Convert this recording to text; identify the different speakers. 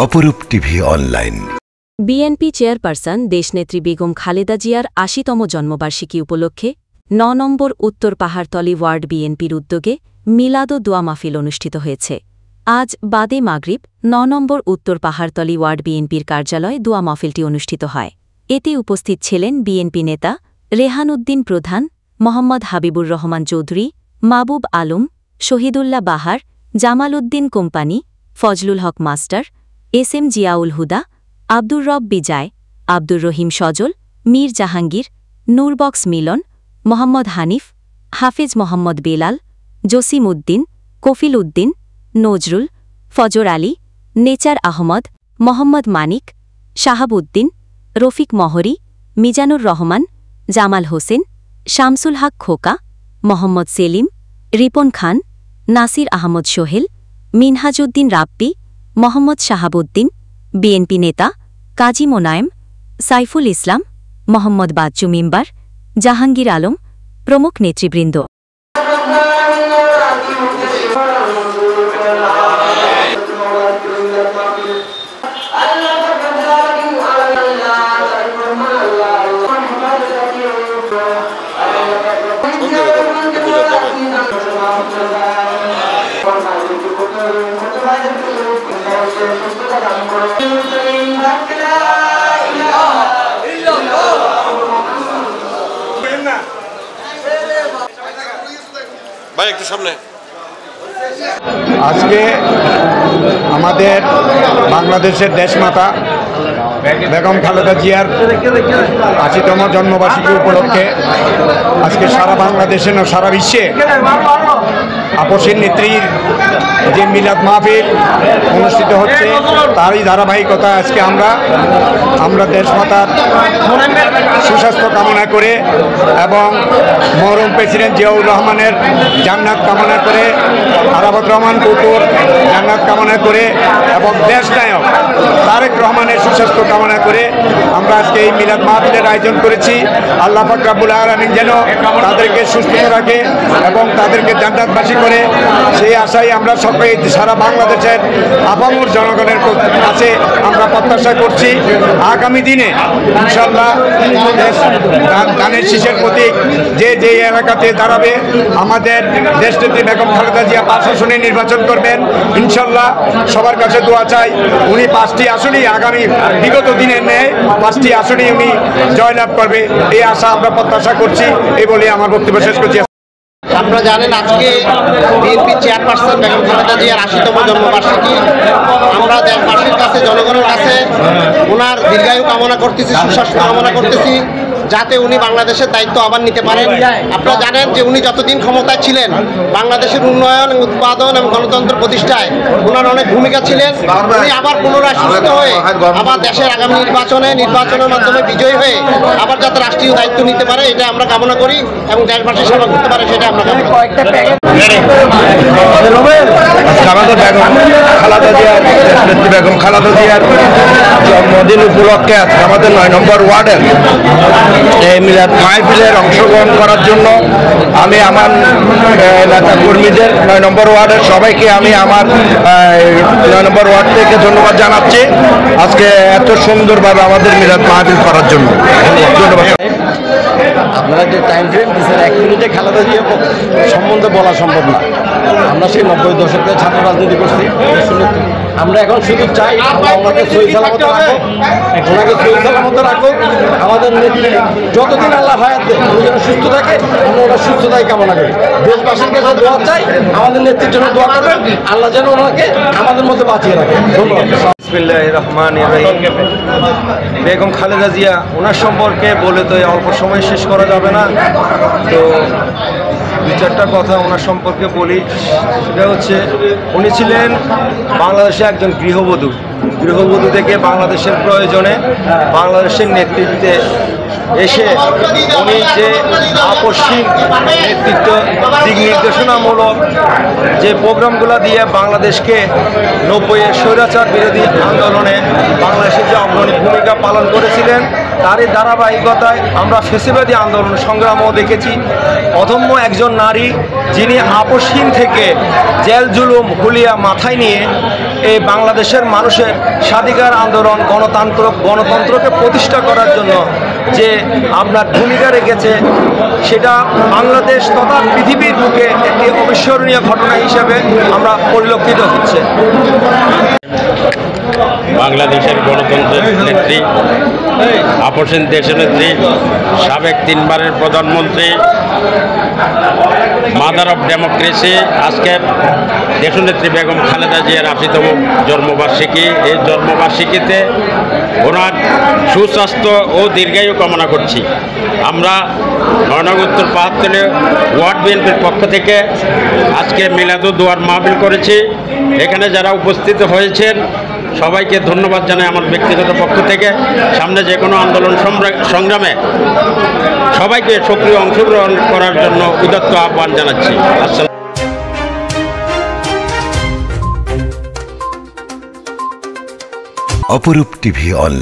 Speaker 1: অপরূপ TV online.
Speaker 2: BNP chairperson দেশনেত্রী বেগম খালেদা জিয়ার ৮০তম জন্মবার্ষিকী উপলক্ষে ৯ নম্বর উত্তর পাহাড়তলী ওয়ার্ড বিএনপির উদ্যোগে মিলাদ ও দোয়া মাহফিল অনুষ্ঠিত হয়েছে। আজ বাদে মাগরিব ৯ নম্বর উত্তর পাহাড়তলী ওয়ার্ড বিএনপির কার্যালয়ে দোয়া মাহফিলটি অনুষ্ঠিত হয়। এতে উপস্থিত ছিলেন বিএনপি নেতা রেহান উদ্দিন প্রধান, মোহাম্মদ হাবিবুর রহমান চৌধুরী, মাহবুব আলম, শহীদুল্লাহ বাহার, জামাল উদ্দিন কোম্পানি, ফজলুল হক মাস্টার, এস এম জিয়াউল হুদা, আব্দুর রব বিজয়, আব্দুর রহিম সজল, মীর জাহাঙ্গীর, নূরবক্স মিলন, মোহাম্মদ হানিফ, হাফেজ মোহাম্মদ বেলাল, জসিম উদ্দিন, কফিল উদ্দিন, নজরুল, ফজর আলী, নেচার আহমদ, মোহাম্মদ মানিক, শাহাব উদ্দিন, রফিক মহরি, মিজানুর রহমান, জামাল হোসেন, শামসুল হক খোকা, মোহাম্মদ সেলিম, রিপন খান, নাসির আহমদ সোহেল, মিনহাজউদ্দিন রাব্বি, মোহাম্মদ শাহাবুদ্দিন, বিএনপি নেতা কাজী মোনায়েম, সাইফুল ইসলাম, মোহাম্মদ বাচ্চু মিম্বার, জাহাঙ্গীর আলম প্রমুখ নেতৃবৃন্দ।
Speaker 3: ভাই একটু সামনে।
Speaker 4: আজকে আমাদের বাংলাদেশের দেশমাতা বেগম খালেদা জিয়ার ৮০তম জন্মবার্ষিকী উপলক্ষে আজকে সারা বাংলাদেশে না সারা বিশ্বে আপসের নেত্রীর যে মিলাদ মাহফিল অনুষ্ঠিত হচ্ছে, তারই ধারাবাহিকতা আজকে আমরা দেশমাতার সুস্বাস্থ্য কামনা করে এবং মরহুম প্রেসিডেন্ট জিয়াউর রহমানের জান্নাত কামনা করে, আরাফাত রহমান কুকুর জান্নাত কামনা করে এবং দেশ নায়ক তারেক রহমানের সুস্বাস্থ্য কামনা করে আমরা আজকে এই মিলাদ মাহফিলের আয়োজন করেছি। আল্লাহ পাক রব্বুল আলামিন যেন তাদেরকে সুস্থ রাখে এবং তাদেরকে জান্নাতবাসী করে, সেই আশায় আমরা সবাই সারা বাংলাদেশের আপামর জনগণের কাছে আমরা প্রত্যাশা করছি আগামী দিনে ইনশাআল্লাহ ধানের শীষের প্রতীক যে এলাকাতে দাঁড়াবে আমাদের দেশনেত্রী বেগম খালেদা জিয়া ৫ আসনে নির্বাচন করবেন ইনশাআল্লাহ। সবার কাছে দোয়া চাই উনি ৫টি আসনই আগামী বিগত দিনের ন্যায় ৫টি আসনই উনি জয়লাভ করবে, এই আশা আমরা প্রত্যাশা করছি। এই বলে আমার বক্তব্য শেষ করছি।
Speaker 5: আপনারা জানেন আজকে বিএনপি চেয়ারপারসন বেগম খালেদা জিয়ার ৮০তম জন্মবার্ষিকী। আমরা দেশবাসীর কাছে, জনগণের কাছে ওনার দীর্ঘায়ু কামনা করতেছি, সুস্বাস্থ্য কামনা করতেছি, যাতে উনি বাংলাদেশের দায়িত্ব আবার নিতে পারেন। আপনারা জানেন যে উনি যতদিন ক্ষমতায় ছিলেন বাংলাদেশের উন্নয়ন, উৎপাদন এবং গণতন্ত্র প্রতিষ্ঠায় ওনার অনেক ভূমিকা ছিলেন। উনি আবার পুনরায় সুস্থ হয়ে আবার দেশের আগামী নির্বাচনের মাধ্যমে বিজয়ী হয়ে আবার যাতে রাষ্ট্রীয় দায়িত্ব নিতে পারে, এটা আমরা কামনা করি এবং দেশবাসীর সেবা করতে পারে সেটা আমরা কামনা করি।
Speaker 4: আমাদের বেগম খালেদা জিয়ার জন্মদিন উপলক্ষে আজকে আমাদের ৯ নম্বর ওয়ার্ডের এই মিলাদ মাহফিলের অংশগ্রহণ করার জন্য আমি আমার নেতা কর্মীদের ৯ নম্বর ওয়ার্ডের সবাইকে আমি আমার ৯ নম্বর ওয়ার্ড থেকে ধন্যবাদ জানাচ্ছি আজকে এত সুন্দরভাবে আমাদের মিলাদ মাহফিল করার জন্য। ধন্যবাদ।
Speaker 6: আপনারা যে টাইম ফ্রেম দিচ্ছেন ১ মিনিটে খালেদা জিয়া সম্বন্ধে বলা সম্ভব না। আমরা সেই ৯০ দশকে ছাত্র রাজনীতি করছি, আমরা এখন শুধু চাই ওনাকে সহি সালামত রাখো, ওনাকে সহি সালামত রাখো। আমাদের নেত্রী যতদিন আল্লাহ হায়াত দেয় উনি যেন সুস্থ থাকে, আমরা ওনার সুস্থতাই কামনা করি। দেশবাসীর কাছে দোয়া চাই, আমাদের নেত্রীর জন্য দোয়া করবেন, আল্লাহ যেন ওনাকে আমাদের মধ্যে বাঁচিয়ে রাখে। ধন্যবাদ।
Speaker 7: বিসমিল্লাহির রহমানির রহিম। বেগম খালেদা জিয়া ওনার সম্পর্কে বলে তো অল্প সময় শেষ করা যাবে না, তো ২-৪টা কথা ওনার সম্পর্কে বলি। সেটা হচ্ছে উনি ছিলেন বাংলাদেশে একজন গৃহবধূ থেকে বাংলাদেশের প্রয়োজনে বাংলাদেশের নেতৃত্বে এসে উনি যে আপসহীন নেতৃত্ব দিক নির্দেশনামূলক যে প্রোগ্রামগুলো দিয়ে বাংলাদেশকে 90-এর স্বৈরাচার বিরোধী আন্দোলনে বাংলাদেশের যে অগ্রণী ভূমিকা পালন করেছিলেন, তারই ধারাবাহিকতায় আমরা ফ্যাসিবাদী আন্দোলন সংগ্রামও দেখেছি। অদম্য একজন নারী, যিনি আপসহীন থেকে জেল জুলুম হুলিয়া মাথায় নিয়ে এই বাংলাদেশের মানুষের স্বাধিকার আন্দোলন গণতন্ত্রকে প্রতিষ্ঠা করার জন্য যে আপনার ভূমিকা রেখেছে, সেটা বাংলাদেশ তথা পৃথিবীর বুকে একটি অবিস্মরণীয় ঘটনা হিসেবে আমরা পরিলক্ষিত হচ্ছে।
Speaker 1: বাংলাদেশের গণতন্ত্রের নেত্রী, আপসহীন দেশনেত্রী, সাবেক 3 বারের প্রধানমন্ত্রী, মাদার অফ ডেমোক্রেসি, আজকের দেশনেত্রী বেগম খালেদা জিয়ার 80তম জন্মবার্ষিকী। এই জন্মবার্ষিকীতে ওনার সুস্বাস্থ্য ও দীর্ঘায়ু কামনা করছি। আমরা 9 নং উত্তর পাহাড়তলী ওয়ার্ড বিএনপির পক্ষ থেকে আজকে মিলাদুদ্দোয়ার মাহফিল করেছি। এখানে যারা উপস্থিত হয়েছেন সবাইকে ধন্যবাদ জানাই আমার ব্যক্তিগত পক্ষ থেকে। সামনে যে কোনো আন্দোলন সংগ্রামে সবাইকে সক্রিয় অংশগ্রহণ করার জন্য উদাত্ত আহ্বান জানাচ্ছি। আসসালাম।
Speaker 8: অপরূপ টিভি অনলাইন।